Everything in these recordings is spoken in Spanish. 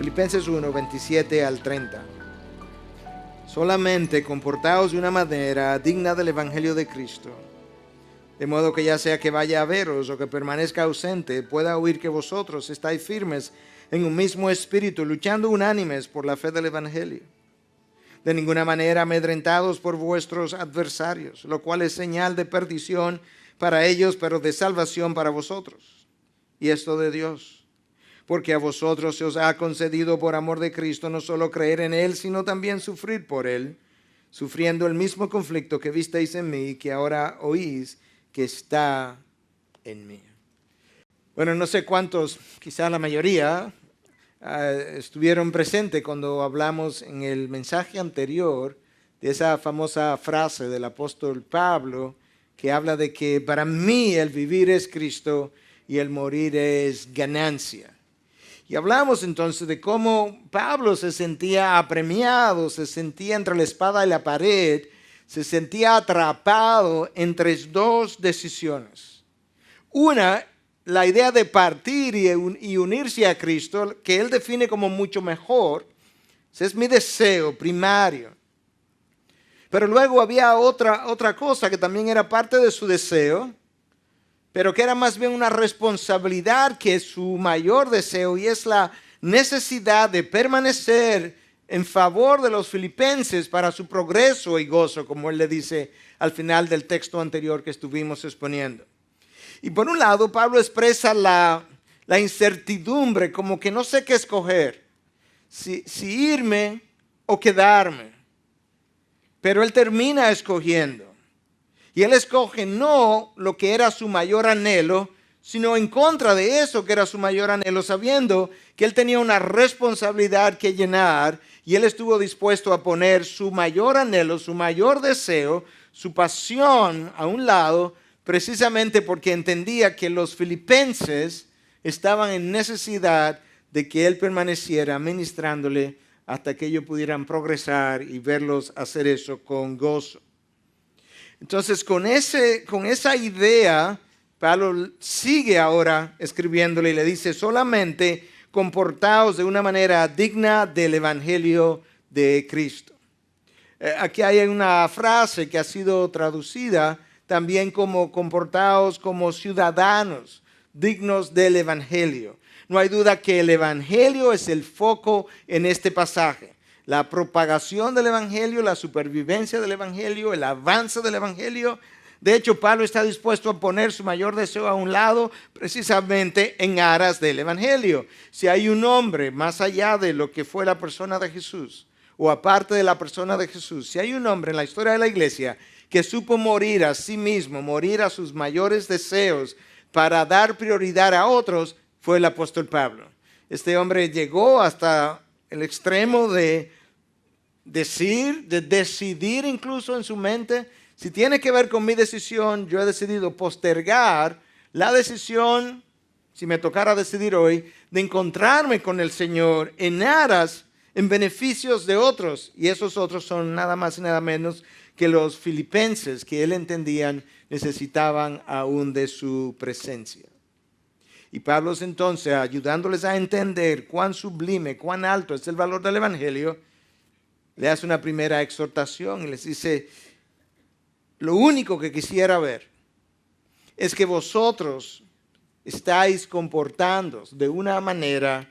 Filipenses 1, 27 al 30. Solamente comportaos de una manera digna del Evangelio de Cristo, de modo que ya sea que vaya a veros o que permanezca ausente, pueda oír que vosotros estáis firmes en un mismo espíritu, luchando unánimes por la fe del Evangelio. De ninguna manera amedrentados por vuestros adversarios, lo cual es señal de perdición para ellos, pero de salvación para vosotros. Y esto de Dios, porque a vosotros se os ha concedido por amor de Cristo no solo creer en Él, sino también sufrir por Él, sufriendo el mismo conflicto que visteis en mí y que ahora oís que está en mí. Bueno, no sé cuántos, quizás la mayoría, estuvieron presentes cuando hablamos en el mensaje anterior de esa famosa frase del apóstol Pablo que habla de que para mí el vivir es Cristo y el morir es ganancia. Y hablamos entonces de cómo Pablo se sentía apremiado, se sentía entre la espada y la pared, se sentía atrapado entre dos decisiones. Una, la idea de partir y unirse a Cristo, que él define como mucho mejor. Ese es mi deseo primario. Pero luego había otra cosa que también era parte de su deseo, pero que era más bien una responsabilidad que su mayor deseo, y es la necesidad de permanecer en favor de los filipenses para su progreso y gozo, como él le dice al final del texto anterior que estuvimos exponiendo. Y por un lado, Pablo expresa la incertidumbre, como que no sé qué escoger, si irme o quedarme. Pero él termina escogiendo. Y él escoge no lo que era su mayor anhelo, sino en contra de eso que era su mayor anhelo, sabiendo que él tenía una responsabilidad que llenar, y él estuvo dispuesto a poner su mayor anhelo, su mayor deseo, su pasión a un lado, precisamente porque entendía que los filipenses estaban en necesidad de que él permaneciera ministrándole hasta que ellos pudieran progresar y verlos hacer eso con gozo. Entonces, con esa idea, Pablo sigue ahora escribiéndole y le dice: solamente comportaos de una manera digna del Evangelio de Cristo. Aquí hay una frase que ha sido traducida también como comportaos como ciudadanos dignos del Evangelio. No hay duda que el Evangelio es el foco en este pasaje. La propagación del Evangelio, la supervivencia del Evangelio, el avance del Evangelio. De hecho, Pablo está dispuesto a poner su mayor deseo a un lado precisamente en aras del Evangelio. Si hay un hombre más allá de lo que fue la persona de Jesús, o aparte de la persona de Jesús, si hay un hombre en la historia de la iglesia que supo morir a sí mismo, morir a sus mayores deseos para dar prioridad a otros, fue el apóstol Pablo. Este hombre llegó hasta el extremo de decidir incluso en su mente: si tiene que ver con mi decisión, yo he decidido postergar la decisión, si me tocara decidir hoy, de encontrarme con el Señor en aras, en beneficios de otros. Y esos otros son nada más y nada menos que los filipenses, que él entendían necesitaban aún de su presencia. Y Pablo entonces, ayudándoles a entender cuán sublime, cuán alto es el valor del Evangelio, le hace una primera exhortación y les dice: lo único que quisiera ver es que vosotros estáis comportándoos de una manera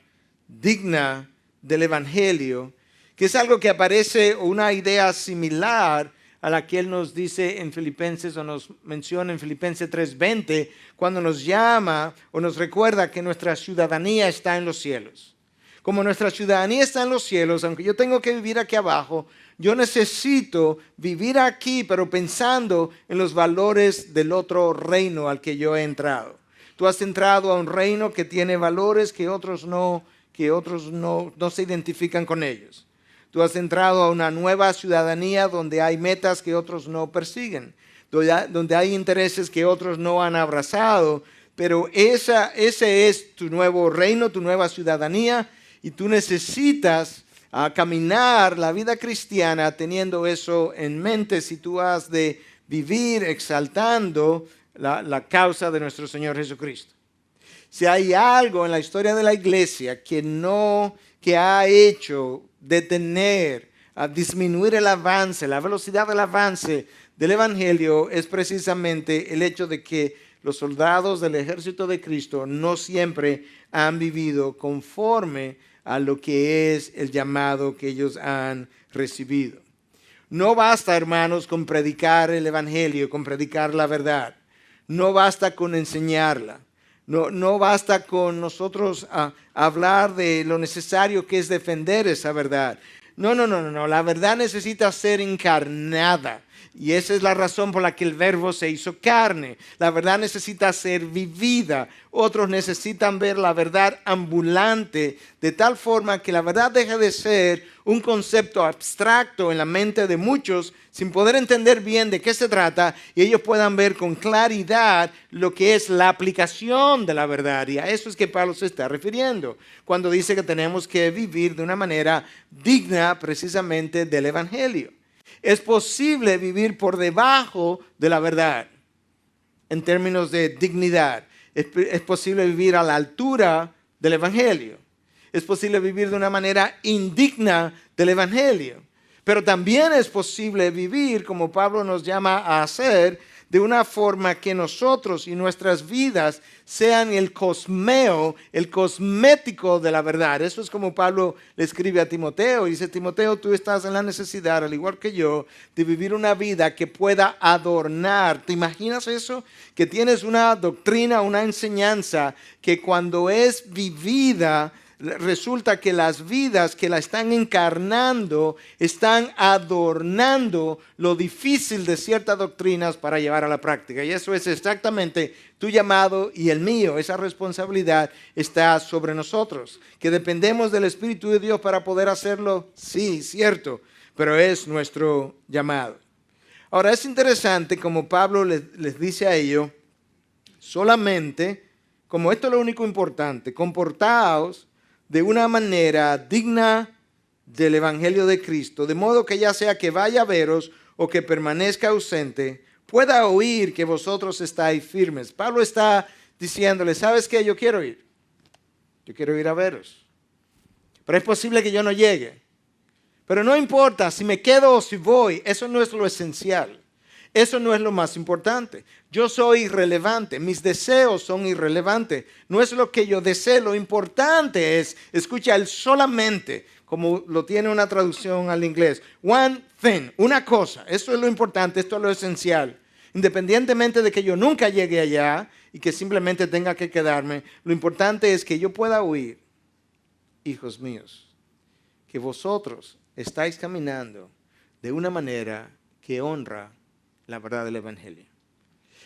digna del Evangelio, que es algo que aparece, una idea similar a la que él nos dice en Filipenses, o nos menciona en Filipenses 3:20, cuando nos llama o nos recuerda que nuestra ciudadanía está en los cielos. Como nuestra ciudadanía está en los cielos, aunque yo tengo que vivir aquí abajo, yo necesito vivir aquí, pero pensando en los valores del otro reino al que yo he entrado. Tú has entrado a un reino que tiene valores que otros no se identifican con ellos. Tú has entrado a una nueva ciudadanía donde hay metas que otros no persiguen, donde hay intereses que otros no han abrazado, pero ese es tu nuevo reino, tu nueva ciudadanía, y tú necesitas caminar la vida cristiana teniendo eso en mente si tú has de vivir exaltando la causa de nuestro Señor Jesucristo. Si hay algo en la historia de la iglesia que ha hecho detener, a disminuir el avance, la velocidad del avance del evangelio, es precisamente el hecho de que los soldados del ejército de Cristo no siempre han vivido conforme a lo que es el llamado que ellos han recibido. No basta, hermanos, con predicar el evangelio, con predicar la verdad. No basta con enseñarla. No basta con nosotros hablar de lo necesario que es defender esa verdad. No. La verdad necesita ser encarnada. Y esa es la razón por la que el verbo se hizo carne. La verdad necesita ser vivida. Otros necesitan ver la verdad ambulante, de tal forma que la verdad deje de ser un concepto abstracto en la mente de muchos, sin poder entender bien de qué se trata, y ellos puedan ver con claridad lo que es la aplicación de la verdad. Y a eso es que Pablo se está refiriendo cuando dice que tenemos que vivir de una manera digna precisamente del evangelio. Es posible vivir por debajo de la verdad en términos de dignidad. Es posible vivir a la altura del evangelio. Es posible vivir de una manera indigna del evangelio. Pero también es posible vivir, como Pablo nos llama a hacer, de una forma que nosotros y nuestras vidas sean el cosmeo, el cosmético de la verdad. Eso es como Pablo le escribe a Timoteo. Dice: Timoteo, tú estás en la necesidad, al igual que yo, de vivir una vida que pueda adornar. ¿Te imaginas eso? Que tienes una doctrina, una enseñanza que cuando es vivida, resulta que las vidas que la están encarnando están adornando lo difícil de ciertas doctrinas para llevar a la práctica. Y eso es exactamente tu llamado y el mío. Esa responsabilidad está sobre nosotros. Que dependemos del Espíritu de Dios para poder hacerlo, sí, cierto, pero es nuestro llamado. Ahora es interesante como Pablo les dice a ellos, solamente, como esto es lo único importante, comportaos de una manera digna del evangelio de Cristo, de modo que ya sea que vaya a veros o que permanezca ausente, pueda oír que vosotros estáis firmes. Pablo está diciéndole: ¿sabes qué? Yo quiero ir a veros, pero es posible que yo no llegue, pero no importa si me quedo o si voy, eso no es lo esencial. Eso no es lo más importante. Yo soy irrelevante, mis deseos son irrelevantes. No es lo que yo deseo, lo importante es, escucha, el solamente, como lo tiene una traducción al inglés. One thing, una cosa. Eso es lo importante, esto es lo esencial. Independientemente de que yo nunca llegue allá y que simplemente tenga que quedarme, lo importante es que yo pueda oír, hijos míos, que vosotros estáis caminando de una manera que honra la verdad del evangelio.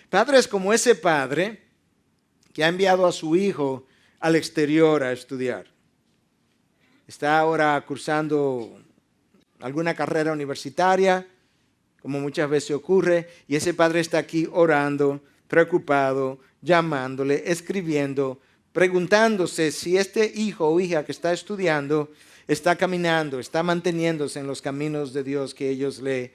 Padres como ese padre que ha enviado a su hijo al exterior a estudiar. Está ahora cursando alguna carrera universitaria, como muchas veces ocurre, y ese padre está aquí orando, preocupado, llamándole, escribiendo, preguntándose si este hijo o hija que está estudiando está caminando, está manteniéndose en los caminos de Dios que ellos le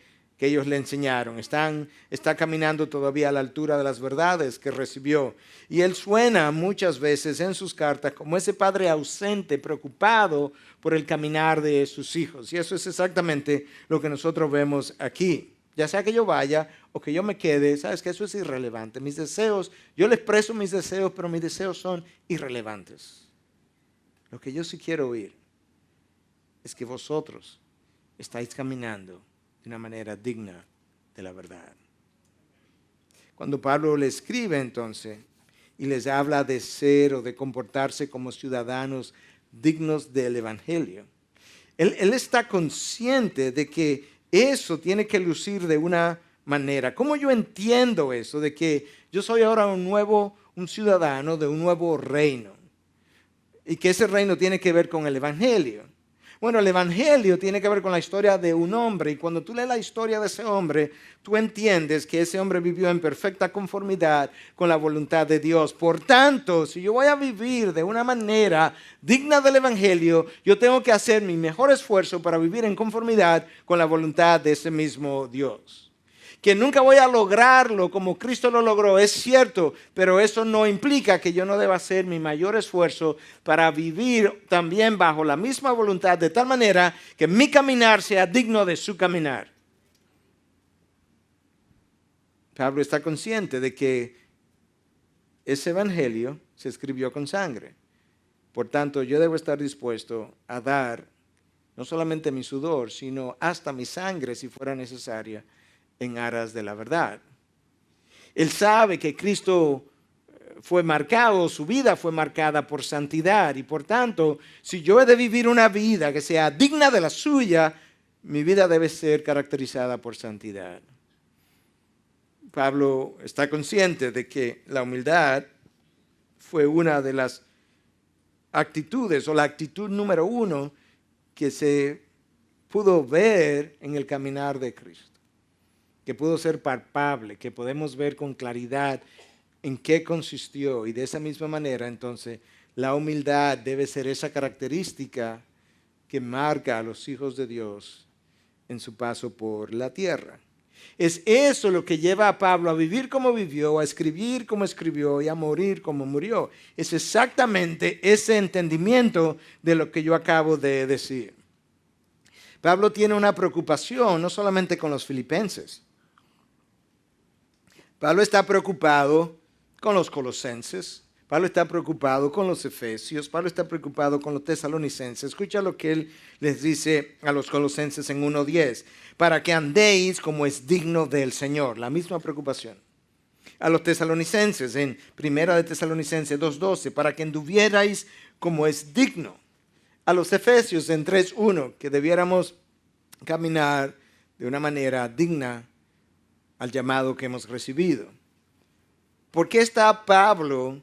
enseñaron. Está caminando todavía a la altura de las verdades que recibió. Y él suena muchas veces en sus cartas como ese padre ausente, preocupado por el caminar de sus hijos. Y eso es exactamente lo que nosotros vemos aquí. Ya sea que yo vaya o que yo me quede, sabes que eso es irrelevante. Mis deseos, yo le expreso mis deseos, pero mis deseos son irrelevantes. Lo que yo sí quiero oír es que vosotros estáis caminando de una manera digna de la verdad. Cuando Pablo le escribe entonces y les habla de ser o de comportarse como ciudadanos dignos del evangelio, él está consciente de que eso tiene que lucir de una manera. ¿Cómo yo entiendo eso? De que yo soy ahora un ciudadano de un nuevo reino y que ese reino tiene que ver con el evangelio. Bueno, el evangelio tiene que ver con la historia de un hombre, y cuando tú lees la historia de ese hombre, tú entiendes que ese hombre vivió en perfecta conformidad con la voluntad de Dios. Por tanto, si yo voy a vivir de una manera digna del evangelio, yo tengo que hacer mi mejor esfuerzo para vivir en conformidad con la voluntad de ese mismo Dios. que nunca voy a lograrlo como Cristo lo logró, es cierto, pero eso no implica que yo no deba hacer mi mayor esfuerzo para vivir también bajo la misma voluntad, de tal manera que mi caminar sea digno de su caminar. Pablo está consciente de que ese evangelio se escribió con sangre. Por tanto, yo debo estar dispuesto a dar no solamente mi sudor, sino hasta mi sangre, si fuera necesaria, en aras de la verdad. Él sabe que Cristo fue marcado, su vida fue marcada por santidad, y por tanto, si yo he de vivir una vida que sea digna de la suya, mi vida debe ser caracterizada por santidad. Pablo está consciente de que la humildad fue una de las actitudes, o la actitud número uno que se pudo ver en el caminar de Cristo, que pudo ser palpable, que podemos ver con claridad en qué consistió, y de esa misma manera entonces la humildad debe ser esa característica que marca a los hijos de Dios en su paso por la tierra. Es eso lo que lleva a Pablo a vivir como vivió, a escribir como escribió y a morir como murió. Es exactamente ese entendimiento de lo que yo acabo de decir. Pablo tiene una preocupación no solamente con los filipenses. Pablo está preocupado con los colosenses. Pablo está preocupado con los efesios. Pablo está preocupado con los tesalonicenses. Escucha lo que él les dice a los colosenses en 1:10. Para que andéis como es digno del Señor. La misma preocupación. A los tesalonicenses en 1 de Tesalonicenses 2:12. Para que anduvierais como es digno. A los efesios en 3:1. Que debiéramos caminar de una manera digna al llamado que hemos recibido. ¿Por qué está Pablo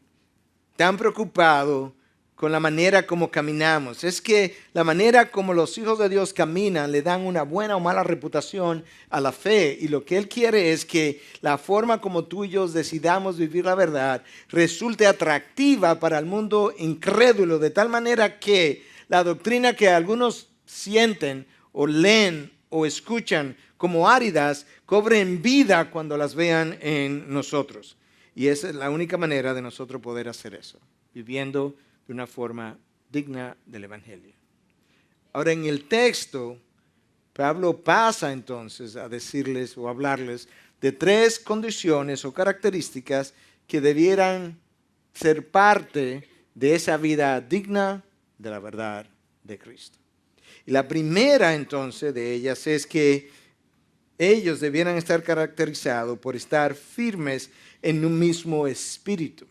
tan preocupado con la manera como caminamos? Es que la manera como los hijos de Dios caminan le dan una buena o mala reputación a la fe, y lo que él quiere es que la forma como tú y yo decidamos vivir la verdad resulte atractiva para el mundo incrédulo, de tal manera que la doctrina que algunos sienten o leen o escuchan como áridas cobren vida cuando las vean en nosotros. Y esa es la única manera de nosotros poder hacer eso, viviendo de una forma digna del Evangelio. Ahora, en el texto, Pablo pasa entonces a decirles o hablarles de 3 condiciones o características que debieran ser parte de esa vida digna de la verdad de Cristo. Y la primera entonces de ellas es que ellos debieran estar caracterizados por estar firmes en un mismo espíritu.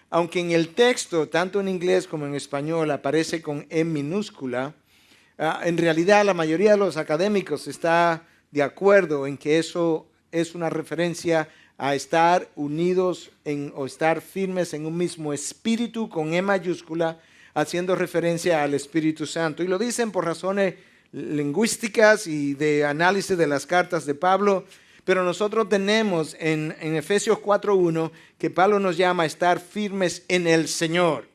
Aunque en el texto, tanto en inglés como en español, aparece con E minúscula, en realidad la mayoría de los académicos está de acuerdo en que eso es una referencia a estar unidos o estar firmes en un mismo espíritu con E mayúscula, haciendo referencia al Espíritu Santo. Y lo dicen por razones lingüísticas y de análisis de las cartas de Pablo, pero nosotros tenemos en Efesios 4:1 que Pablo nos llama a estar firmes en el Señor.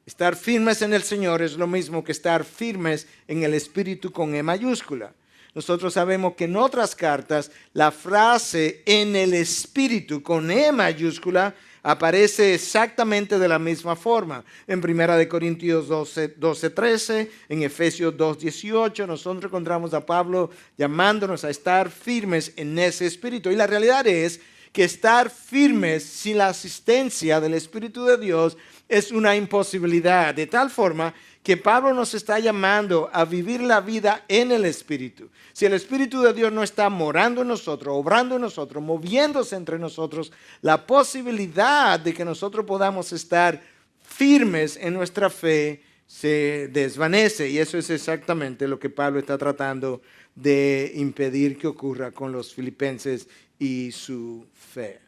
Estar firmes en el Señor es lo mismo que estar firmes en el Espíritu con E mayúscula. Nosotros sabemos que en otras cartas la frase en el Espíritu con E mayúscula aparece exactamente de la misma forma. En 1 Corintios 12:13, en Efesios 2:18, nosotros encontramos a Pablo llamándonos a estar firmes en ese espíritu. Y la realidad es que estar firmes sin la asistencia del Espíritu de Dios es una imposibilidad, de tal forma que Pablo nos está llamando a vivir la vida en el Espíritu. Si el Espíritu de Dios no está morando en nosotros, obrando en nosotros, moviéndose entre nosotros, la posibilidad de que nosotros podamos estar firmes en nuestra fe se desvanece. Y eso es exactamente lo que Pablo está tratando de impedir que ocurra con los filipenses y su fe.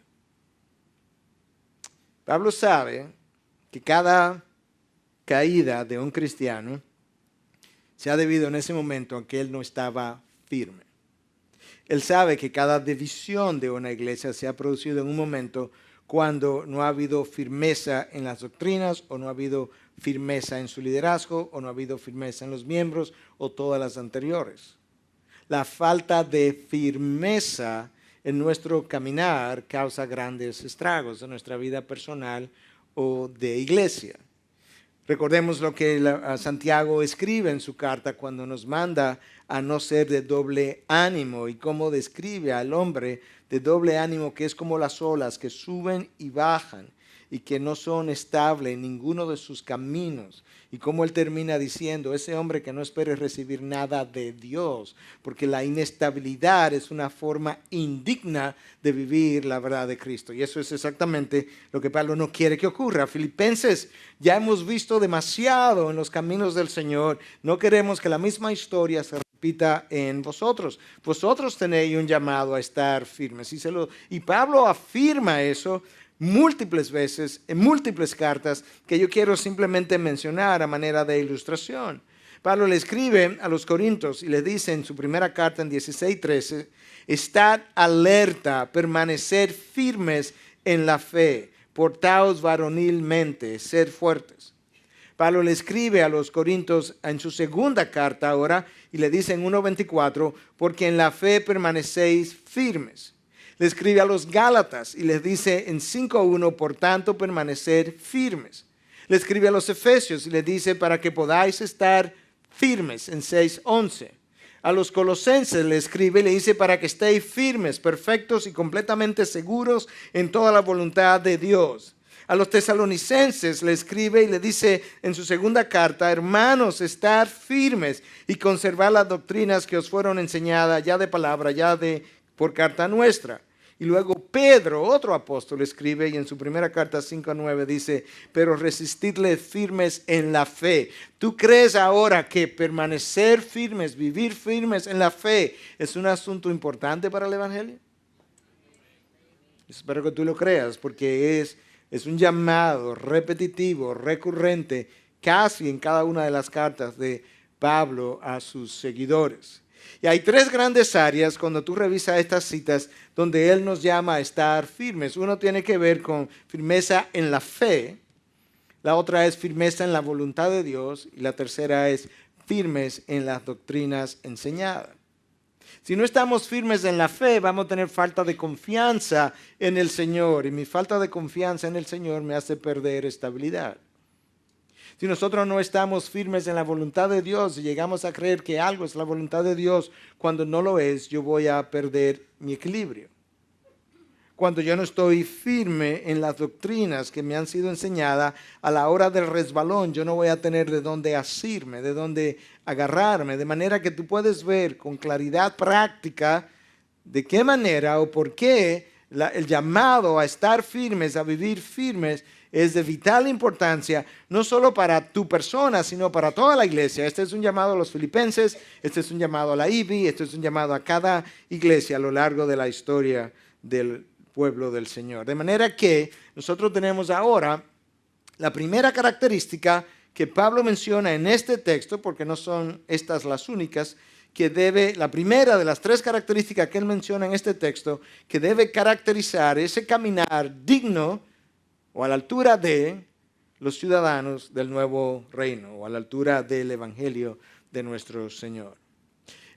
Pablo sabe que cada caída de un cristiano se ha debido en ese momento a que él no estaba firme. Él sabe que cada división de una iglesia se ha producido en un momento cuando no ha habido firmeza en las doctrinas, o no ha habido firmeza en su liderazgo, o no ha habido firmeza en los miembros, o todas las anteriores. La falta de firmeza en nuestro caminar causa grandes estragos en nuestra vida personal o de iglesia. Recordemos lo que Santiago escribe en su carta cuando nos manda a no ser de doble ánimo y cómo describe al hombre de doble ánimo, que es como las olas que suben y bajan y que no son estables en ninguno de sus caminos. Y como él termina diciendo, ese hombre que no espere recibir nada de Dios, porque la inestabilidad es una forma indigna de vivir la verdad de Cristo. Y eso es exactamente lo que Pablo no quiere que ocurra. Filipenses, ya hemos visto demasiado en los caminos del Señor. No queremos que la misma historia se repita en vosotros. Vosotros tenéis un llamado a estar firmes. Y Pablo afirma eso múltiples veces, en múltiples cartas, que yo quiero simplemente mencionar a manera de ilustración. Pablo le escribe a los Corintios y le dice en su primera carta en 16:13, estad alerta, permanecer firmes en la fe, portaos varonilmente, sed fuertes. Pablo le escribe a los Corintios en su segunda carta ahora y le dice en 1:24, porque en la fe permanecéis firmes. Le escribe a los Gálatas y les dice en 5:1, por tanto permanecer firmes. Le escribe a los Efesios y les dice para que podáis estar firmes en 6:11. A los Colosenses le escribe y le dice para que estéis firmes, perfectos y completamente seguros en toda la voluntad de Dios. A los Tesalonicenses le escribe y le dice en su segunda carta, hermanos, estar firmes y conservar las doctrinas que os fueron enseñadas ya de palabra, por carta nuestra. Y luego Pedro, otro apóstol, escribe y en su primera carta 5:9 dice, pero resistidle firmes en la fe. ¿Tú crees ahora que permanecer firmes, vivir firmes en la fe es un asunto importante para el Evangelio? Espero que tú lo creas, porque es un llamado repetitivo, recurrente, casi en cada una de las cartas de Pablo a sus seguidores. Y hay tres grandes áreas cuando tú revisas estas citas donde él nos llama a estar firmes. Uno tiene que ver con firmeza en la fe, la otra es firmeza en la voluntad de Dios y la tercera es firmes en las doctrinas enseñadas. Si no estamos firmes en la fe, vamos a tener falta de confianza en el Señor y mi falta de confianza en el Señor me hace perder estabilidad. Si nosotros no estamos firmes en la voluntad de Dios y llegamos a creer que algo es la voluntad de Dios cuando no lo es, yo voy a perder mi equilibrio. Cuando yo no estoy firme en las doctrinas que me han sido enseñadas, a la hora del resbalón yo no voy a tener de dónde asirme, de dónde agarrarme, de manera que tú puedes ver con claridad práctica de qué manera o por qué el llamado a estar firmes, a vivir firmes, es de vital importancia, no solo para tu persona, sino para toda la iglesia. Este es un llamado a los filipenses, este es un llamado a la IBI, este es un llamado a cada iglesia a lo largo de la historia del pueblo del Señor. De manera que nosotros tenemos ahora la primera característica que Pablo menciona en este texto, porque no son estas las únicas, la primera de las tres características que él menciona en este texto, que debe caracterizar ese caminar digno o a la altura de los ciudadanos del nuevo reino, o a la altura del evangelio de nuestro Señor.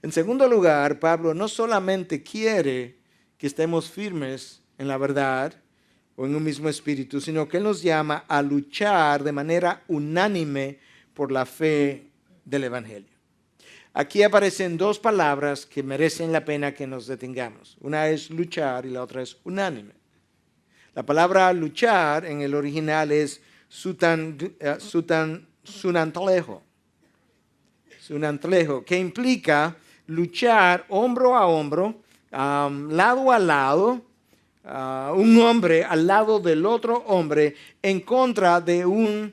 En segundo lugar, Pablo no solamente quiere que estemos firmes en la verdad o en un mismo espíritu, sino que él nos llama a luchar de manera unánime por la fe del evangelio. Aquí aparecen dos palabras que merecen la pena que nos detengamos. Una es luchar y la otra es unánime. La palabra luchar en el original es sunantlejo, que implica luchar hombro a hombro, lado a lado, un hombre al lado del otro hombre en contra de un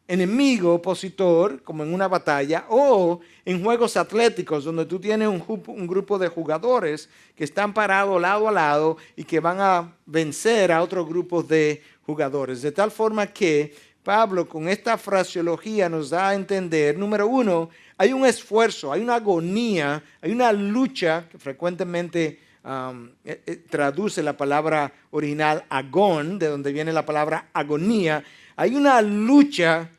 enemigo opositor, como en una batalla, o en juegos atléticos donde tú tienes un grupo de jugadores que están parados lado a lado y que van a vencer a otros grupos de jugadores. De tal forma que Pablo con esta fraseología nos da a entender, número uno, hay un esfuerzo, hay una agonía, hay una lucha que frecuentemente traduce la palabra original agón, de donde viene la palabra agonía. Hay una lucha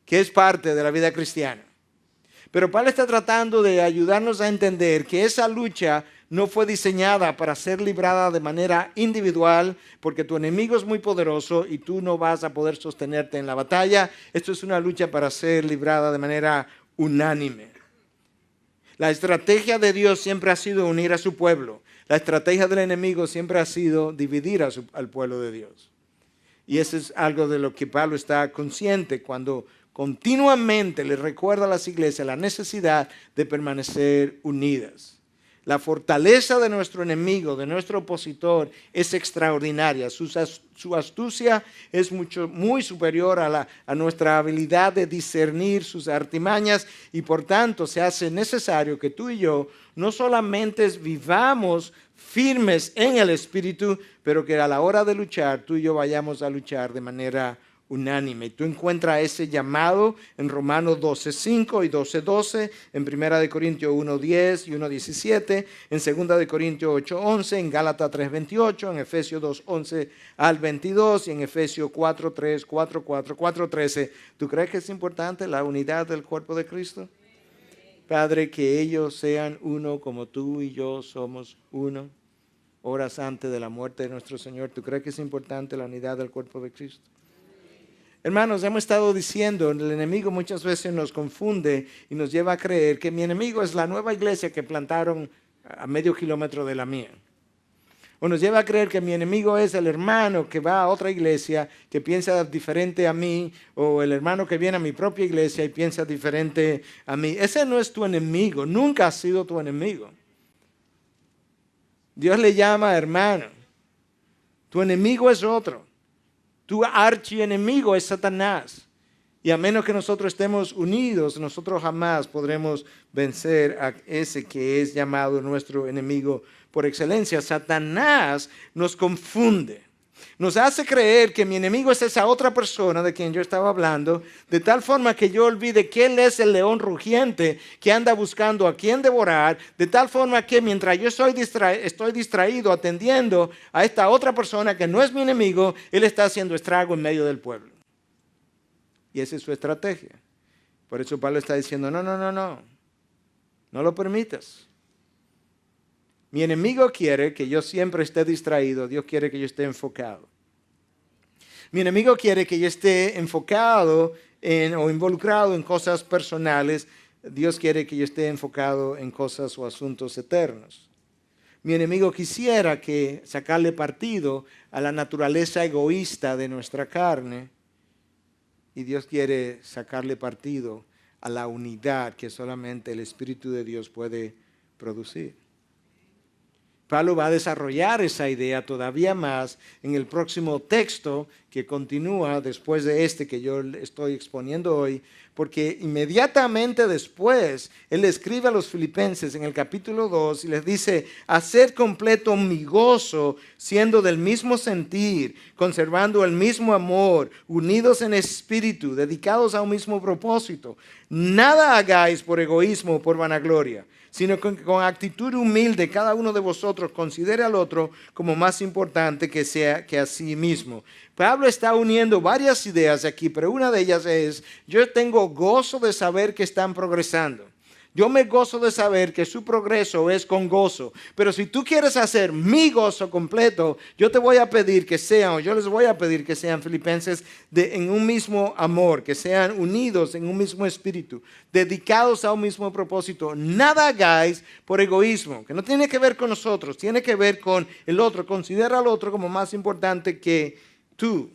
que es parte de la vida cristiana. Pero Pablo está tratando de ayudarnos a entender que esa lucha no fue diseñada para ser librada de manera individual, porque tu enemigo es muy poderoso y tú no vas a poder sostenerte en la batalla. Esto es una lucha para ser librada de manera unánime. La estrategia de Dios siempre ha sido unir a su pueblo. La estrategia del enemigo siempre ha sido dividir al pueblo de Dios. Y eso es algo de lo que Pablo está consciente cuando continuamente le recuerda a las iglesias la necesidad de permanecer unidas. La fortaleza de nuestro enemigo, de nuestro opositor, es extraordinaria. Su astucia es muy superior a nuestra habilidad de discernir sus artimañas y por tanto se hace necesario que tú y yo no solamente vivamos firmes en el Espíritu, pero que a la hora de luchar tú y yo vayamos a luchar de manera unánime. Tú encuentras ese llamado en Romanos 12:5 y 12:12, en 1 Corintios 1:10 y 1:17, en 2 Corintios 8:11, en Gálatas 3:28, en Efesios 2:11 al 22 y en Efesios 4:3, 4:4, 4:13. ¿Tú crees que es importante la unidad del cuerpo de Cristo? Padre, que ellos sean uno como tú y yo somos uno, horas antes de la muerte de nuestro Señor. ¿Tú crees que es importante la unidad del cuerpo de Cristo? Hermanos, hemos estado diciendo, el enemigo muchas veces nos confunde y nos lleva a creer que mi enemigo es la nueva iglesia que plantaron a medio kilómetro de la mía. O nos lleva a creer que mi enemigo es el hermano que va a otra iglesia que piensa diferente a mí, o el hermano que viene a mi propia iglesia y piensa diferente a mí. Ese no es tu enemigo, nunca ha sido tu enemigo. Dios le llama hermano. Tu enemigo es otro. Tu archienemigo es Satanás. Y a menos que nosotros estemos unidos, nosotros jamás podremos vencer a ese que es llamado nuestro enemigo por excelencia. Satanás nos confunde. Nos hace creer que mi enemigo es esa otra persona de quien yo estaba hablando, de tal forma que yo olvide que él es el león rugiente que anda buscando a quien devorar, de tal forma que mientras yo estoy distraído atendiendo a esta otra persona que no es mi enemigo, él está haciendo estrago en medio del pueblo. Y esa es su estrategia. Por eso Pablo está diciendo, no lo permitas. Mi enemigo quiere que yo siempre esté distraído, Dios quiere que yo esté enfocado. Mi enemigo quiere que yo esté enfocado o involucrado en cosas personales, Dios quiere que yo esté enfocado en cosas o asuntos eternos. Mi enemigo quisiera que sacarle partido a la naturaleza egoísta de nuestra carne, y Dios quiere sacarle partido a la unidad que solamente el Espíritu de Dios puede producir. Pablo va a desarrollar esa idea todavía más en el próximo texto que continúa después de este que yo estoy exponiendo hoy, porque inmediatamente después él escribe a los filipenses en el capítulo 2 y les dice, hacer completo mi gozo siendo del mismo sentir, conservando el mismo amor, unidos en espíritu, dedicados a un mismo propósito. Nada hagáis por egoísmo o por vanagloria, sino que con actitud humilde cada uno de vosotros considere al otro como más importante que a sí mismo. Pablo está uniendo varias ideas aquí, pero una de ellas es, yo tengo gozo de saber que están progresando. Yo me gozo de saber que su progreso es con gozo. Pero si tú quieres hacer mi gozo completo, yo te voy a pedir que sean, o yo les voy a pedir que sean filipenses en un mismo amor, que sean unidos en un mismo espíritu, dedicados a un mismo propósito. Nada hagáis por egoísmo, que no tiene que ver con nosotros, tiene que ver con el otro. Considera al otro como más importante que tú.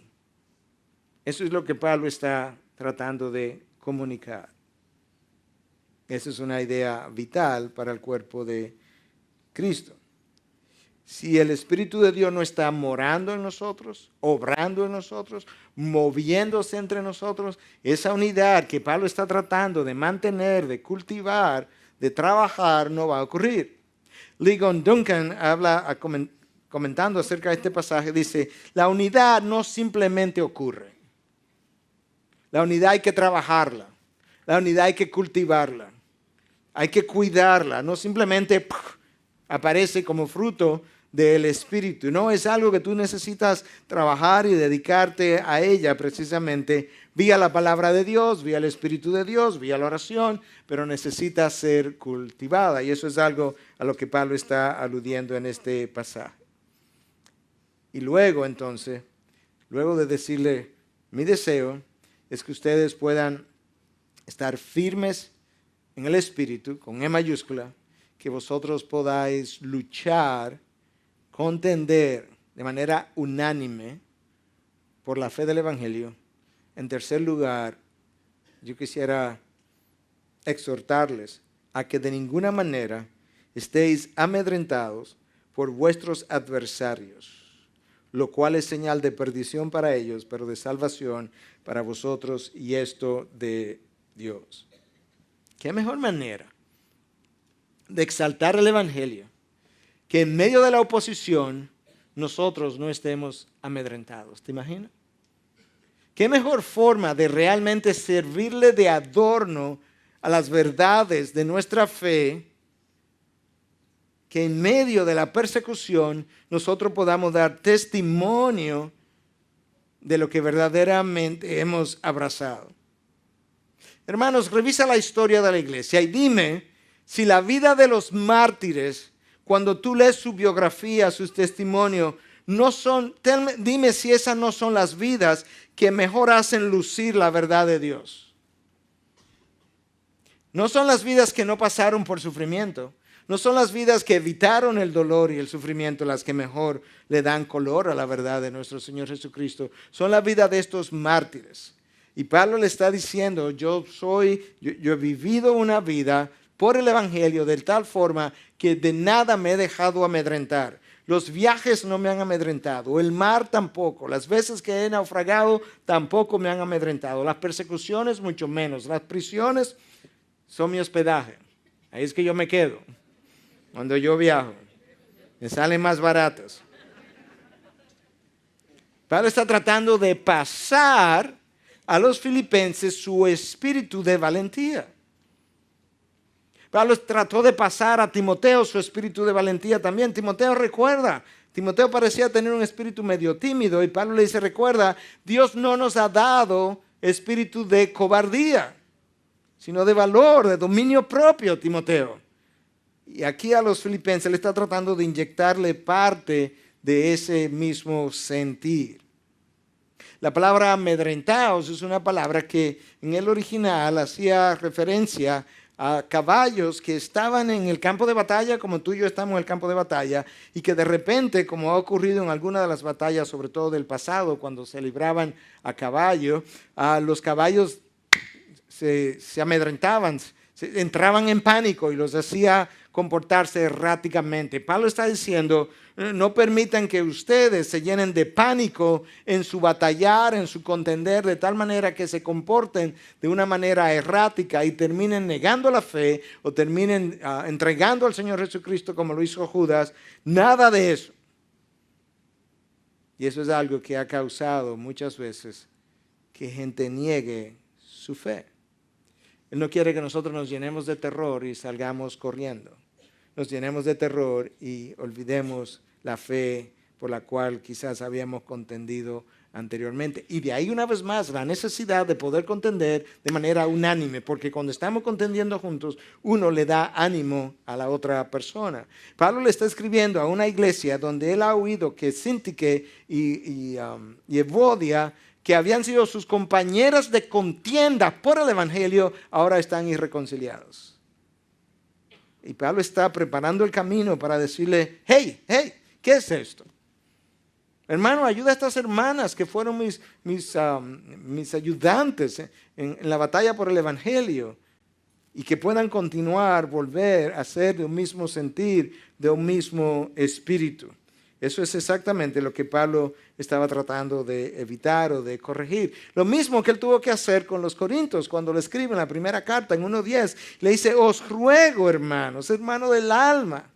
Eso es lo que Pablo está tratando de comunicar. Esa es una idea vital para el cuerpo de Cristo. Si el Espíritu de Dios no está morando en nosotros, obrando en nosotros, moviéndose entre nosotros, esa unidad que Pablo está tratando de mantener, de cultivar, de trabajar, no va a ocurrir. Ligon Duncan habla comentando acerca de este pasaje, dice, la unidad no simplemente ocurre. La unidad hay que trabajarla. La unidad hay que cultivarla. Hay que cuidarla, no simplemente aparece como fruto del Espíritu. No es algo que tú necesitas trabajar y dedicarte a ella precisamente vía la palabra de Dios, vía el Espíritu de Dios, vía la oración, pero necesita ser cultivada. Y eso es algo a lo que Pablo está aludiendo en este pasaje. Y luego entonces, luego de decirle, mi deseo es que ustedes puedan estar firmes en el Espíritu, con E mayúscula, que vosotros podáis luchar, contender de manera unánime por la fe del Evangelio. En tercer lugar, yo quisiera exhortarles a que de ninguna manera estéis amedrentados por vuestros adversarios, lo cual es señal de perdición para ellos, pero de salvación para vosotros, y esto de Dios. ¿Qué mejor manera de exaltar el Evangelio que en medio de la oposición nosotros no estemos amedrentados? ¿Te imaginas? ¿Qué mejor forma de realmente servirle de adorno a las verdades de nuestra fe que en medio de la persecución nosotros podamos dar testimonio de lo que verdaderamente hemos abrazado? Hermanos, revisa la historia de la iglesia y dime si la vida de los mártires, cuando tú lees su biografía, sus testimonios, dime si esas no son las vidas que mejor hacen lucir la verdad de Dios. No son las vidas que no pasaron por sufrimiento. No son las vidas que evitaron el dolor y el sufrimiento las que mejor le dan color a la verdad de nuestro Señor Jesucristo. Son la vida de estos mártires. Y Pablo le está diciendo, yo he vivido una vida por el Evangelio de tal forma que de nada me he dejado amedrentar. Los viajes no me han amedrentado, el mar tampoco, las veces que he naufragado tampoco me han amedrentado, las persecuciones mucho menos, las prisiones son mi hospedaje, ahí es que yo me quedo cuando yo viajo, me salen más baratos. Pablo está tratando de pasar a los filipenses su espíritu de valentía. Pablo trató de pasar a Timoteo su espíritu de valentía también. Timoteo recuerda, Timoteo parecía tener un espíritu medio tímido y Pablo le dice, recuerda, Dios no nos ha dado espíritu de cobardía, sino de valor, de dominio propio, Timoteo. Y aquí a los filipenses le está tratando de inyectarle parte de ese mismo sentir. La palabra amedrentados es una palabra que en el original hacía referencia a caballos que estaban en el campo de batalla, como tú y yo estamos en el campo de batalla, y que de repente, como ha ocurrido en alguna de las batallas, sobre todo del pasado, cuando se libraban a caballo, los caballos se amedrentaban, entraban en pánico y los hacía comportarse erráticamente. Pablo está diciendo, no permitan que ustedes se llenen de pánico en su batallar, en su contender, de tal manera que se comporten de una manera errática y terminen negando la fe o terminen entregando al Señor Jesucristo como lo hizo Judas. Nada de eso. Y eso es algo que ha causado muchas veces que gente niegue su fe. Él no quiere que nosotros nos llenemos de terror y salgamos corriendo. Nos llenemos de terror y olvidemos la fe por la cual quizás habíamos contendido anteriormente. Y de ahí una vez más la necesidad de poder contender de manera unánime, porque cuando estamos contendiendo juntos, uno le da ánimo a la otra persona. Pablo le está escribiendo a una iglesia donde él ha oído que Síntique y Evodia, que habían sido sus compañeras de contienda por el Evangelio, ahora están irreconciliados. Y Pablo está preparando el camino para decirle, hey, ¿qué es esto? Hermano, ayuda a estas hermanas que fueron mis ayudantes en la batalla por el Evangelio y que puedan continuar, volver a ser de un mismo sentir, de un mismo espíritu. Eso es exactamente lo que Pablo estaba tratando de evitar o de corregir. Lo mismo que él tuvo que hacer con los corintios cuando le escribe en la primera carta, en 1:10. Le dice, os ruego, hermanos, hermano del alma,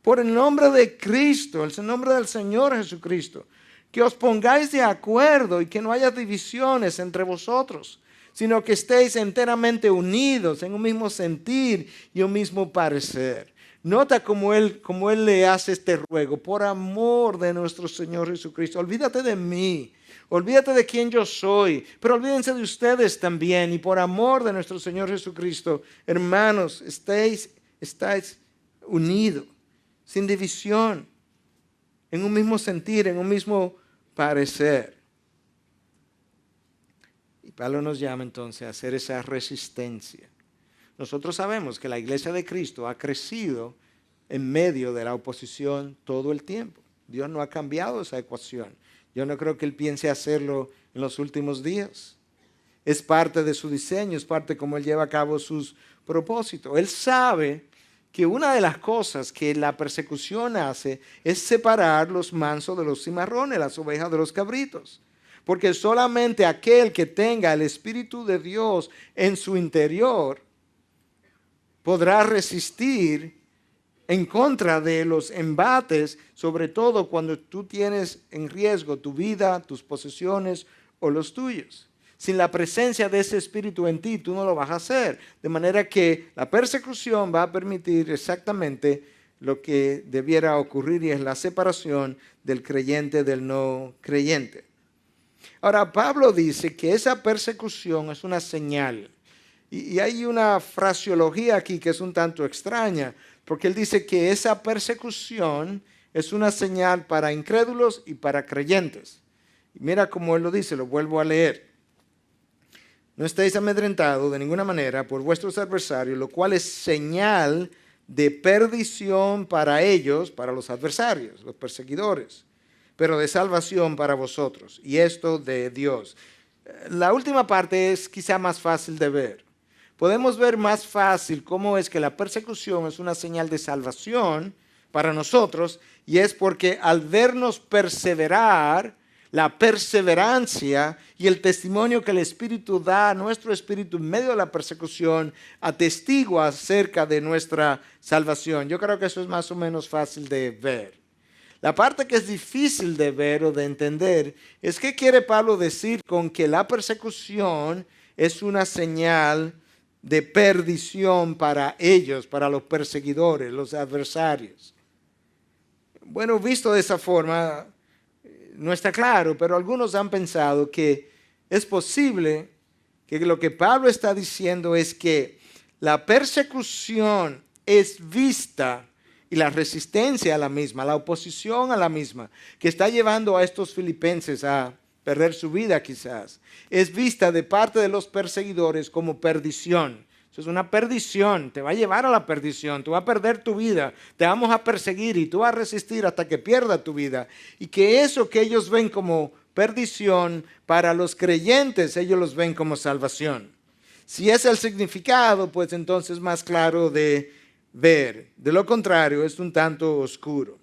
por el nombre de Cristo, el nombre del Señor Jesucristo, que os pongáis de acuerdo y que no haya divisiones entre vosotros, sino que estéis enteramente unidos en un mismo sentir y un mismo parecer. Nota cómo él le hace este ruego: por amor de nuestro Señor Jesucristo, olvídate de mí, olvídate de quién yo soy, pero olvídense de ustedes también. Y por amor de nuestro Señor Jesucristo, hermanos, estáis unidos, sin división, en un mismo sentir, en un mismo parecer. Y Pablo nos llama entonces a hacer esa resistencia. Nosotros sabemos que la iglesia de Cristo ha crecido en medio de la oposición todo el tiempo. Dios no ha cambiado esa ecuación. Yo no creo que Él piense hacerlo en los últimos días. Es parte de su diseño, es parte de cómo Él lleva a cabo sus propósitos. Él sabe que una de las cosas que la persecución hace es separar los mansos de los cimarrones, las ovejas de los cabritos. Porque solamente aquel que tenga el Espíritu de Dios en su interior podrá resistir en contra de los embates, sobre todo cuando tú tienes en riesgo tu vida, tus posesiones o los tuyos. Sin la presencia de ese Espíritu en ti, tú no lo vas a hacer. De manera que la persecución va a permitir exactamente lo que debiera ocurrir, y es la separación del creyente del no creyente. Ahora, Pablo dice que esa persecución es una señal. Y hay una fraseología aquí que es un tanto extraña, porque él dice que esa persecución es una señal para incrédulos y para creyentes. Y mira cómo él lo dice, lo vuelvo a leer. No estéis amedrentados de ninguna manera por vuestros adversarios, lo cual es señal de perdición para ellos, para los adversarios, los perseguidores, pero de salvación para vosotros, y esto de Dios. La última parte es quizá más fácil de ver. Podemos ver más fácil cómo es que la persecución es una señal de salvación para nosotros, y es porque al vernos perseverar, la perseverancia y el testimonio que el Espíritu da a nuestro espíritu en medio de la persecución atestigua acerca de nuestra salvación. Yo creo que eso es más o menos fácil de ver. La parte que es difícil de ver o de entender es qué quiere Pablo decir con que la persecución es una señal de perdición para ellos, para los perseguidores, los adversarios. Bueno, visto de esa forma, no está claro, pero algunos han pensado que es posible que lo que Pablo está diciendo es que la persecución es vista, y la resistencia a la misma, la oposición a la misma, que está llevando a estos filipenses a perder su vida quizás, es vista de parte de los perseguidores como perdición. Eso es una perdición, te va a llevar a la perdición, tú vas a perder tu vida, te vamos a perseguir y tú vas a resistir hasta que pierda tu vida. Y que eso que ellos ven como perdición, para los creyentes ellos los ven como salvación. Si es el significado, pues entonces es más claro de ver. De lo contrario, es un tanto oscuro.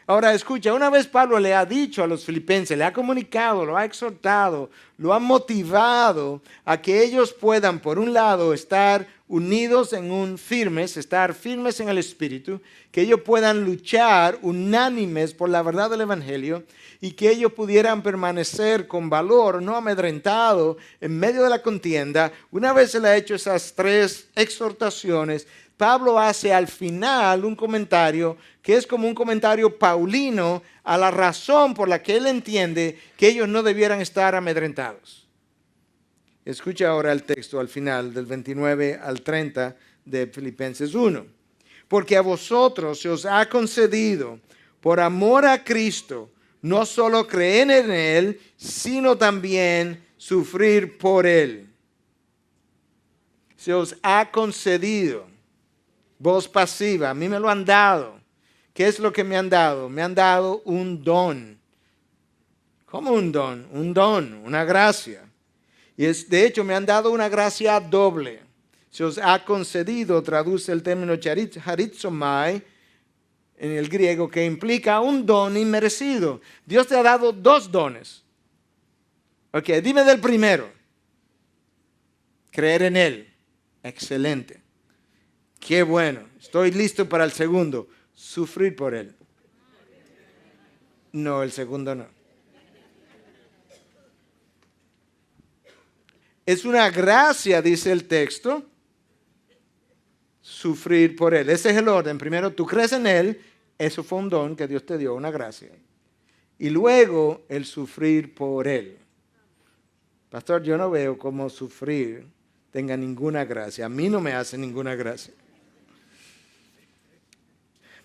Ahora escucha, una vez Pablo le ha dicho a los filipenses, le ha comunicado, lo ha exhortado, lo ha motivado a que ellos puedan, por un lado, estar unidos estar firmes en el Espíritu, que ellos puedan luchar unánimes por la verdad del Evangelio, y que ellos pudieran permanecer con valor, no amedrentados en medio de la contienda. Una vez se le ha hecho esas tres exhortaciones, Pablo hace al final un comentario que es como un comentario paulino a la razón por la que él entiende que ellos no debieran estar amedrentados. Escucha ahora el texto al final, del 29 al 30 de Filipenses 1. Porque a vosotros se os ha concedido, por amor a Cristo, no solo creer en Él, sino también sufrir por Él. Se os ha concedido. Voz pasiva, a mí me lo han dado. ¿Qué es lo que me han dado? Me han dado un don. ¿Cómo un don? Un don, una gracia. Y de hecho me han dado una gracia doble. Se os ha concedido, traduce el término charizomai en el griego, que implica un don inmerecido. Dios te ha dado dos dones. Ok, dime del primero. Creer en Él. Excelente. Qué bueno, estoy listo para el segundo, sufrir por Él. No, el segundo no. Es una gracia, dice el texto, sufrir por Él. Ese es el orden. Primero tú crees en Él, eso fue un don que Dios te dio, una gracia. Y luego el sufrir por Él. Pastor, yo no veo cómo sufrir tenga ninguna gracia. A mí no me hace ninguna gracia.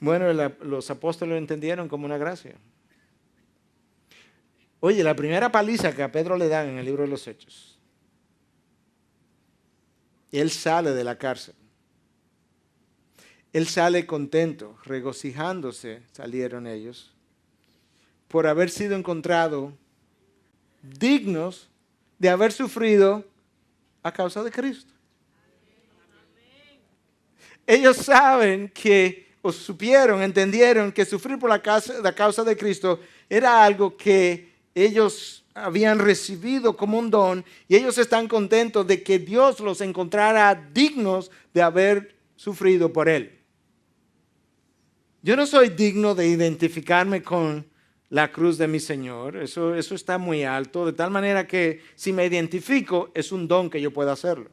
Bueno, los apóstoles lo entendieron como una gracia. Oye, la primera paliza que a Pedro le dan en el libro de los Hechos. Él sale de la cárcel. Él sale contento, regocijándose, salieron ellos, por haber sido encontrados dignos de haber sufrido a causa de Cristo. Ellos saben que, o supieron, entendieron que sufrir por la causa de Cristo era algo que ellos habían recibido como un don, y ellos están contentos de que Dios los encontrara dignos de haber sufrido por Él. Yo no soy digno de identificarme con la cruz de mi Señor. Eso está muy alto, de tal manera que si me identifico, es un don que yo pueda hacerlo.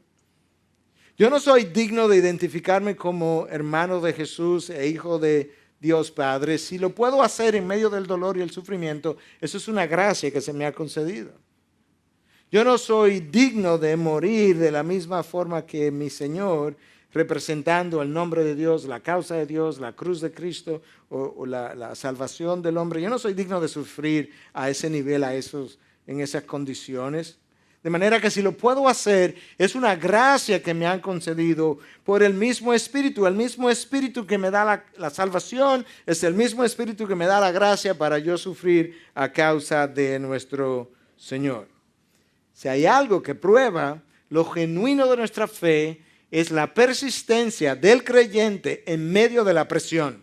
Yo no soy digno de identificarme como hermano de Jesús e hijo de Dios Padre. Si lo puedo hacer en medio del dolor y el sufrimiento, eso es una gracia que se me ha concedido. Yo no soy digno de morir de la misma forma que mi Señor, representando el nombre de Dios, la causa de Dios, la cruz de Cristo o la salvación del hombre. Yo no soy digno de sufrir a ese nivel, en esas condiciones. De manera que si lo puedo hacer, es una gracia que me han concedido por el mismo Espíritu. El mismo Espíritu que me da la salvación es el mismo Espíritu que me da la gracia para yo sufrir a causa de nuestro Señor. Si hay algo que prueba lo genuino de nuestra fe, es la persistencia del creyente en medio de la presión.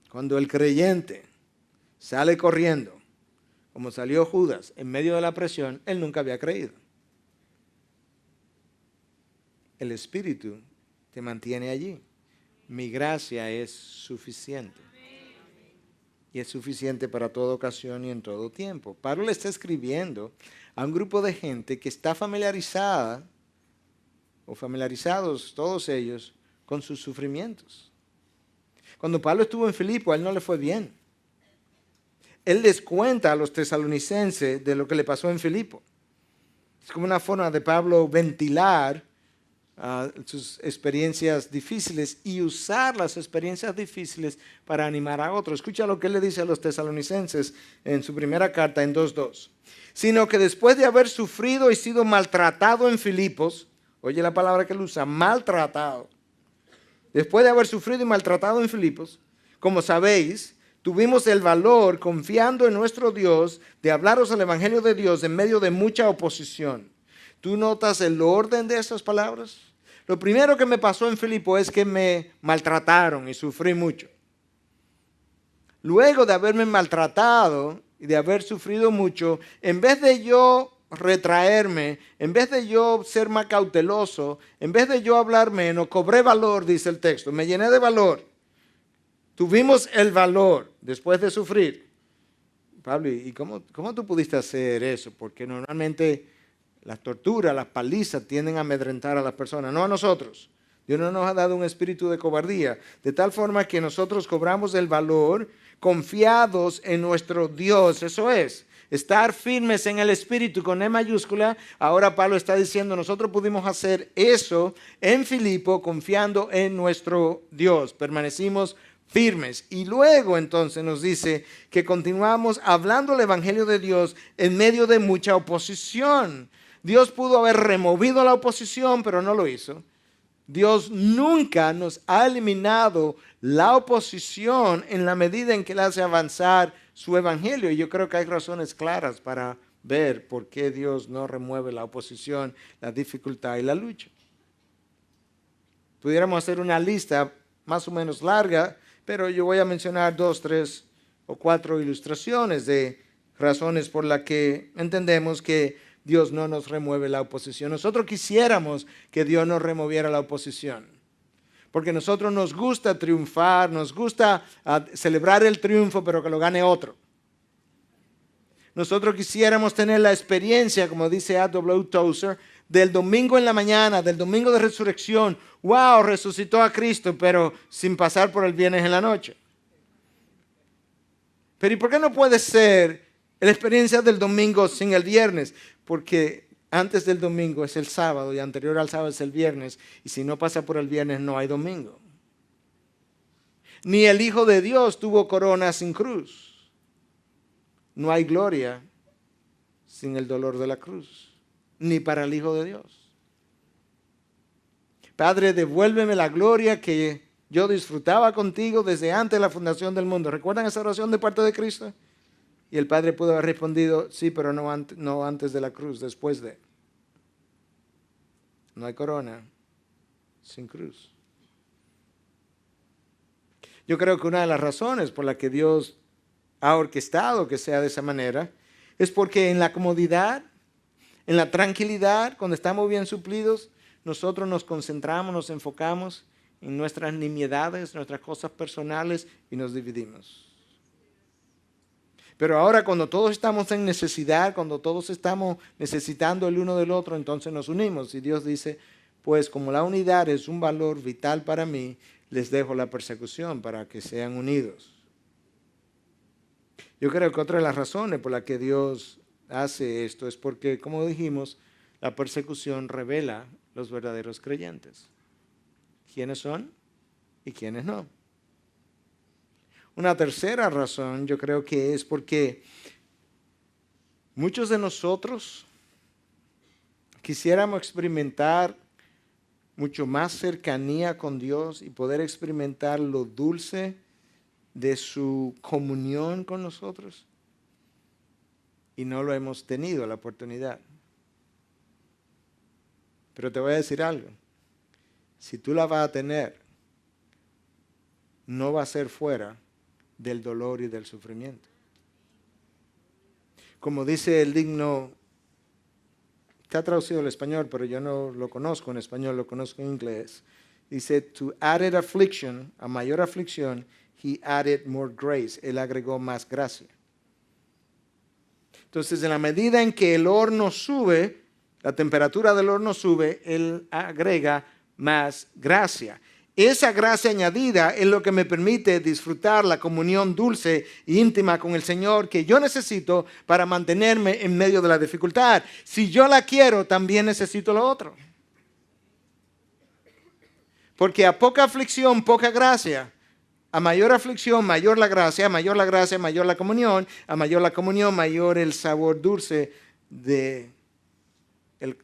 Cuando el creyente sale corriendo, como salió Judas en medio de la presión, él nunca había creído. El Espíritu te mantiene allí. Mi gracia es suficiente. Y es suficiente para toda ocasión y en todo tiempo. Pablo le está escribiendo a un grupo de gente que está familiarizada, o familiarizados todos ellos, con sus sufrimientos. Cuando Pablo estuvo en Filipo, a él no le fue bien. Él les cuenta a los tesalonicenses de lo que le pasó en Filipo. Es como una forma de Pablo ventilar sus experiencias difíciles y usar las experiencias difíciles para animar a otros. Escucha lo que él le dice a los tesalonicenses en su primera carta en 2:2. Sino que después de haber sufrido y sido maltratado en Filipos, oye la palabra que él usa, maltratado. Después de haber sufrido y maltratado en Filipos, como sabéis, tuvimos el valor, confiando en nuestro Dios, de hablaros el Evangelio de Dios en medio de mucha oposición. ¿Tú notas el orden de esas palabras? Lo primero que me pasó en Filipo es que me maltrataron y sufrí mucho. Luego de haberme maltratado y de haber sufrido mucho, en vez de yo retraerme, en vez de yo ser más cauteloso, en vez de yo hablar menos, cobré valor, dice el texto, me llené de valor. Tuvimos el valor después de sufrir. Pablo, ¿y cómo tú pudiste hacer eso? Porque normalmente las torturas, las palizas tienden a amedrentar a las personas, no a nosotros. Dios no nos ha dado un espíritu de cobardía, de tal forma que nosotros cobramos el valor confiados en nuestro Dios. Eso es, estar firmes en el espíritu con E mayúscula. Ahora Pablo está diciendo, nosotros pudimos hacer eso en Filipo confiando en nuestro Dios. Permanecimos firmes. Y luego entonces nos dice que continuamos hablando el Evangelio de Dios en medio de mucha oposición. Dios pudo haber removido la oposición, pero no lo hizo. Dios nunca nos ha eliminado la oposición en la medida en que Él hace avanzar su Evangelio. Y yo creo que hay razones claras para ver por qué Dios no remueve la oposición, la dificultad y la lucha. Pudiéramos hacer una lista más o menos larga, pero yo voy a mencionar 2, 3 o 4 ilustraciones de razones por las que entendemos que Dios no nos remueve la oposición. Nosotros quisiéramos que Dios nos removiera la oposición, porque a nosotros nos gusta triunfar, nos gusta celebrar el triunfo, pero que lo gane otro. Nosotros quisiéramos tener la experiencia, como dice A.W. Tozer, del domingo en la mañana, del domingo de resurrección. ¡Wow! Resucitó a Cristo, pero sin pasar por el viernes en la noche. Pero ¿y por qué no puede ser la experiencia del domingo sin el viernes? Porque antes del domingo es el sábado y anterior al sábado es el viernes. Y si no pasa por el viernes no hay domingo. Ni el Hijo de Dios tuvo corona sin cruz. No hay gloria sin el dolor de la cruz. Ni para el Hijo de Dios. Padre, devuélveme la gloria que yo disfrutaba contigo desde antes de la fundación del mundo. ¿Recuerdan esa oración de parte de Cristo? Y el Padre pudo haber respondido, sí, pero no antes de la cruz, después de. No hay corona sin cruz. Yo creo que una de las razones por la que Dios ha orquestado que sea de esa manera es porque en la comodidad, en la tranquilidad, cuando estamos bien suplidos, nosotros nos concentramos, nos enfocamos en nuestras nimiedades, nuestras cosas personales y nos dividimos. Pero ahora cuando todos estamos en necesidad, cuando todos estamos necesitando el uno del otro, entonces nos unimos. Y Dios dice, pues como la unidad es un valor vital para mí, les dejo la persecución para que sean unidos. Yo creo que otra de las razones por las que Dios hace esto es porque, como dijimos, la persecución revela los verdaderos creyentes. ¿Quiénes son y quiénes no? Una tercera razón yo creo que es porque muchos de nosotros quisiéramos experimentar mucho más cercanía con Dios y poder experimentar lo dulce de su comunión con nosotros y no lo hemos tenido la oportunidad. Pero te voy a decir algo, si tú la vas a tener, no va a ser fuera del dolor y del sufrimiento. Como dice el himno, está traducido al español, pero yo no lo conozco en español, lo conozco en inglés. Dice, to added affliction, a mayor aflicción, he added more grace. Él agregó más gracia. Entonces, en la medida en que el horno sube, la temperatura del horno sube, él agrega más gracia. Esa gracia añadida es lo que me permite disfrutar la comunión dulce e íntima con el Señor que yo necesito para mantenerme en medio de la dificultad. Si yo la quiero, también necesito lo otro. Porque a poca aflicción, poca gracia. A mayor aflicción, mayor la gracia, a mayor la gracia, mayor la comunión, a mayor la comunión, mayor el sabor dulce de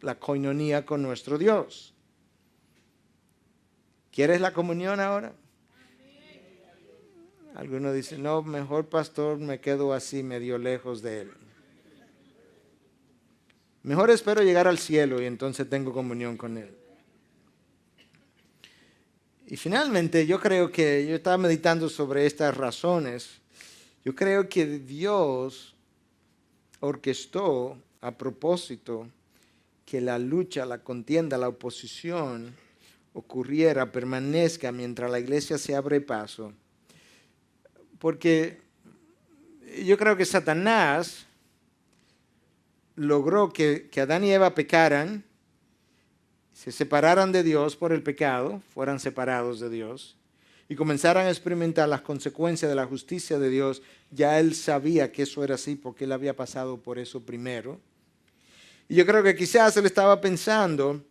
la coinonía con nuestro Dios. ¿Quieres la comunión ahora? Algunos dicen, no, mejor pastor me quedo así medio lejos de él. Mejor espero llegar al cielo y entonces tengo comunión con él. Y finalmente yo creo que, yo estaba meditando sobre estas razones, yo creo que Dios orquestó a propósito que la lucha, la contienda, la oposición ocurriera, permanezca mientras la iglesia se abre paso. Porque yo creo que Satanás logró que Adán y Eva pecaran, se separaran de Dios por el pecado, fueran separados de Dios, y comenzaran a experimentar las consecuencias de la justicia de Dios. Ya él sabía que eso era así porque él había pasado por eso primero. Y yo creo que quizás él estaba pensando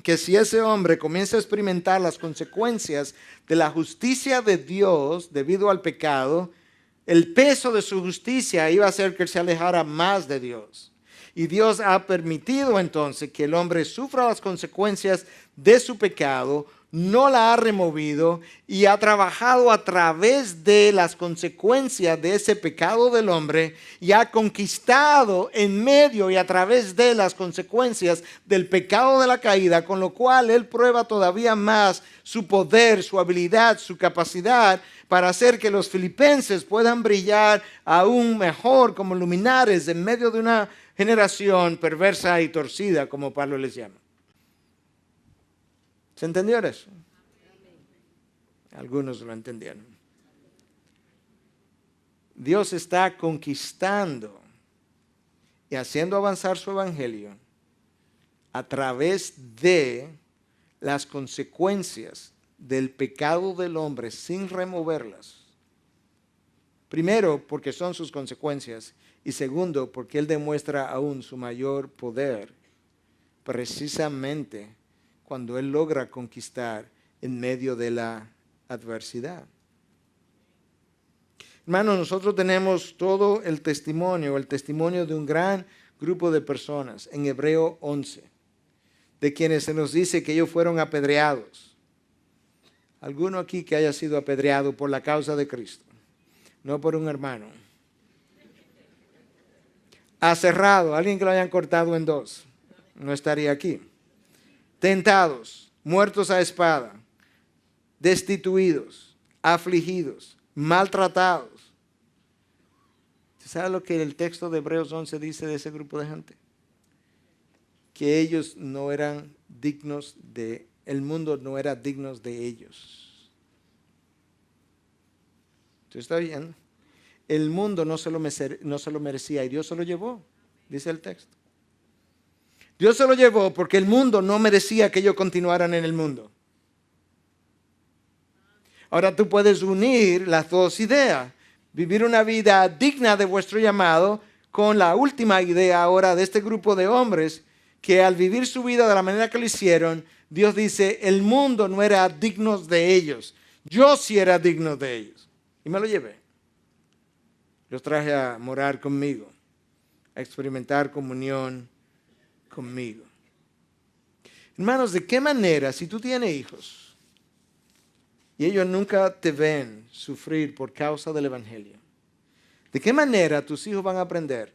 que si ese hombre comienza a experimentar las consecuencias de la justicia de Dios debido al pecado, el peso de su justicia iba a hacer que él se alejara más de Dios. Y Dios ha permitido entonces que el hombre sufra las consecuencias de su pecado, no la ha removido y ha trabajado a través de las consecuencias de ese pecado del hombre y ha conquistado en medio y a través de las consecuencias del pecado de la caída, con lo cual él prueba todavía más su poder, su habilidad, su capacidad para hacer que los filipenses puedan brillar aún mejor como luminares en medio de una generación perversa y torcida, como Pablo les llama. ¿Se entendió eso? Algunos lo entendieron. Dios está conquistando y haciendo avanzar su evangelio a través de las consecuencias del pecado del hombre sin removerlas. Primero, porque son sus consecuencias. Y segundo, porque Él demuestra aún su mayor poder, precisamente cuando Él logra conquistar en medio de la adversidad. Hermanos, nosotros tenemos todo el testimonio de un gran grupo de personas en Hebreo 11, de quienes se nos dice que ellos fueron apedreados. ¿Alguno aquí que haya sido apedreado por la causa de Cristo? No por un hermano. Aserrado, alguien que lo hayan cortado en dos, no estaría aquí. Tentados, muertos a espada, destituidos, afligidos, maltratados. ¿Sabe lo que el texto de Hebreos 11 dice de ese grupo de gente? Que ellos no eran dignos el mundo no era digno de ellos. ¿Usted está viendo? El mundo no se lo merecía y Dios se lo llevó, dice el texto. Dios se lo llevó porque el mundo no merecía que ellos continuaran en el mundo. Ahora tú puedes unir las dos ideas. Vivir una vida digna de vuestro llamado con la última idea ahora de este grupo de hombres que al vivir su vida de la manera que lo hicieron, Dios dice, el mundo no era digno de ellos. Yo sí era digno de ellos. Y me lo llevé. Los traje a morar conmigo, a experimentar comunión conmigo. Hermanos, ¿de qué manera, si tú tienes hijos, y ellos nunca te ven sufrir por causa del Evangelio, ¿de qué manera tus hijos van a aprender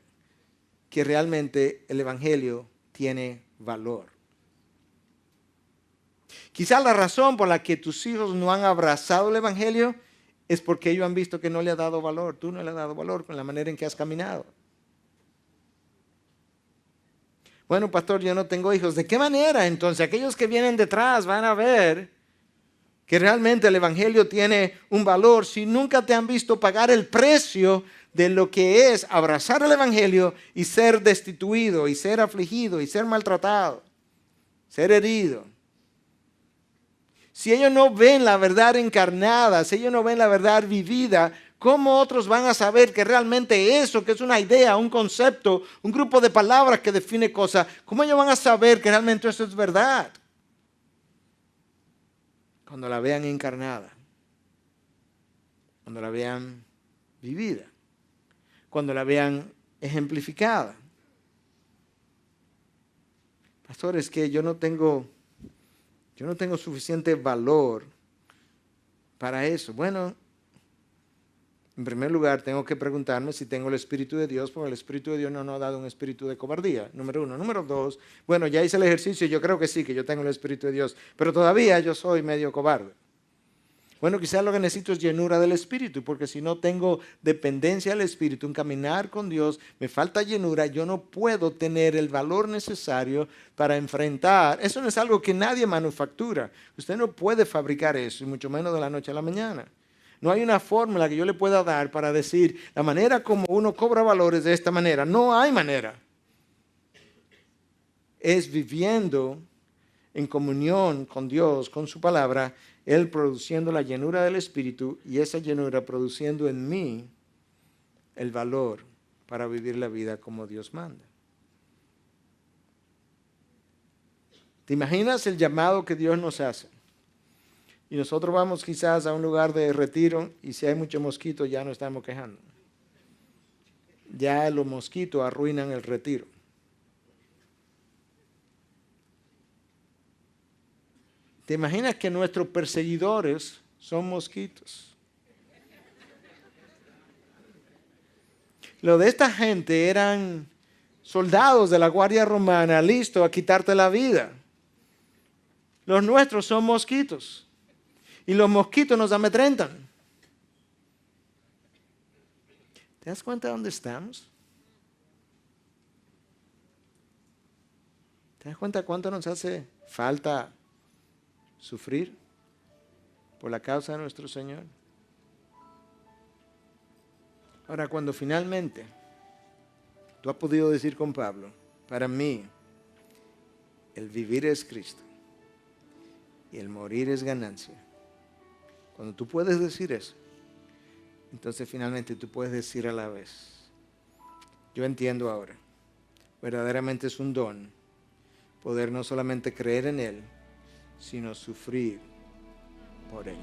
que realmente el Evangelio tiene valor? Quizás la razón por la que tus hijos no han abrazado el Evangelio es porque ellos han visto que no le ha dado valor. Tú no le has dado valor con la manera en que has caminado. Bueno, pastor, yo no tengo hijos. ¿De qué manera? Entonces, aquellos que vienen detrás van a ver que realmente el Evangelio tiene un valor si nunca te han visto pagar el precio de lo que es abrazar el Evangelio y ser destituido, y ser afligido, y ser maltratado, ser herido. Si ellos no ven la verdad encarnada, si ellos no ven la verdad vivida, ¿cómo otros van a saber que realmente eso, que es una idea, un concepto, un grupo de palabras que define cosas, cómo ellos van a saber que realmente eso es verdad? Cuando la vean encarnada, cuando la vean vivida, cuando la vean ejemplificada. Pastor, es que yo no tengo suficiente valor para eso. Bueno, en primer lugar tengo que preguntarme si tengo el Espíritu de Dios, porque el Espíritu de Dios no nos ha dado un espíritu de cobardía, número uno. Número dos, bueno, ya hice el ejercicio y yo creo que sí, que yo tengo el Espíritu de Dios, pero todavía yo soy medio cobarde. Bueno, quizás lo que necesito es llenura del Espíritu, porque si no tengo dependencia del Espíritu, un caminar con Dios, me falta llenura, yo no puedo tener el valor necesario para enfrentar. Eso no es algo que nadie manufactura. Usted no puede fabricar eso, y mucho menos de la noche a la mañana. No hay una fórmula que yo le pueda dar para decir la manera como uno cobra valores de esta manera. No hay manera. Es viviendo en comunión con Dios, con su palabra, Él produciendo la llenura del Espíritu y esa llenura produciendo en mí el valor para vivir la vida como Dios manda. ¿Te imaginas el llamado que Dios nos hace? Y nosotros vamos quizás a un lugar de retiro y si hay muchos mosquitos ya no estamos quejando. Ya los mosquitos arruinan el retiro. ¿Te imaginas que nuestros perseguidores son mosquitos? Lo de esta gente eran soldados de la Guardia Romana listos a quitarte la vida. Los nuestros son mosquitos. Y los mosquitos nos amedrentan. ¿Te das cuenta de dónde estamos? ¿Te das cuenta cuánto nos hace falta sufrir por la causa de nuestro Señor? Ahora, cuando finalmente tú has podido decir con Pablo, para mí, el vivir es Cristo y el morir es ganancia. Cuando tú puedes decir eso, entonces finalmente tú puedes decir a la vez, yo entiendo ahora, verdaderamente es un don poder no solamente creer en Él, sino sufrir por Él.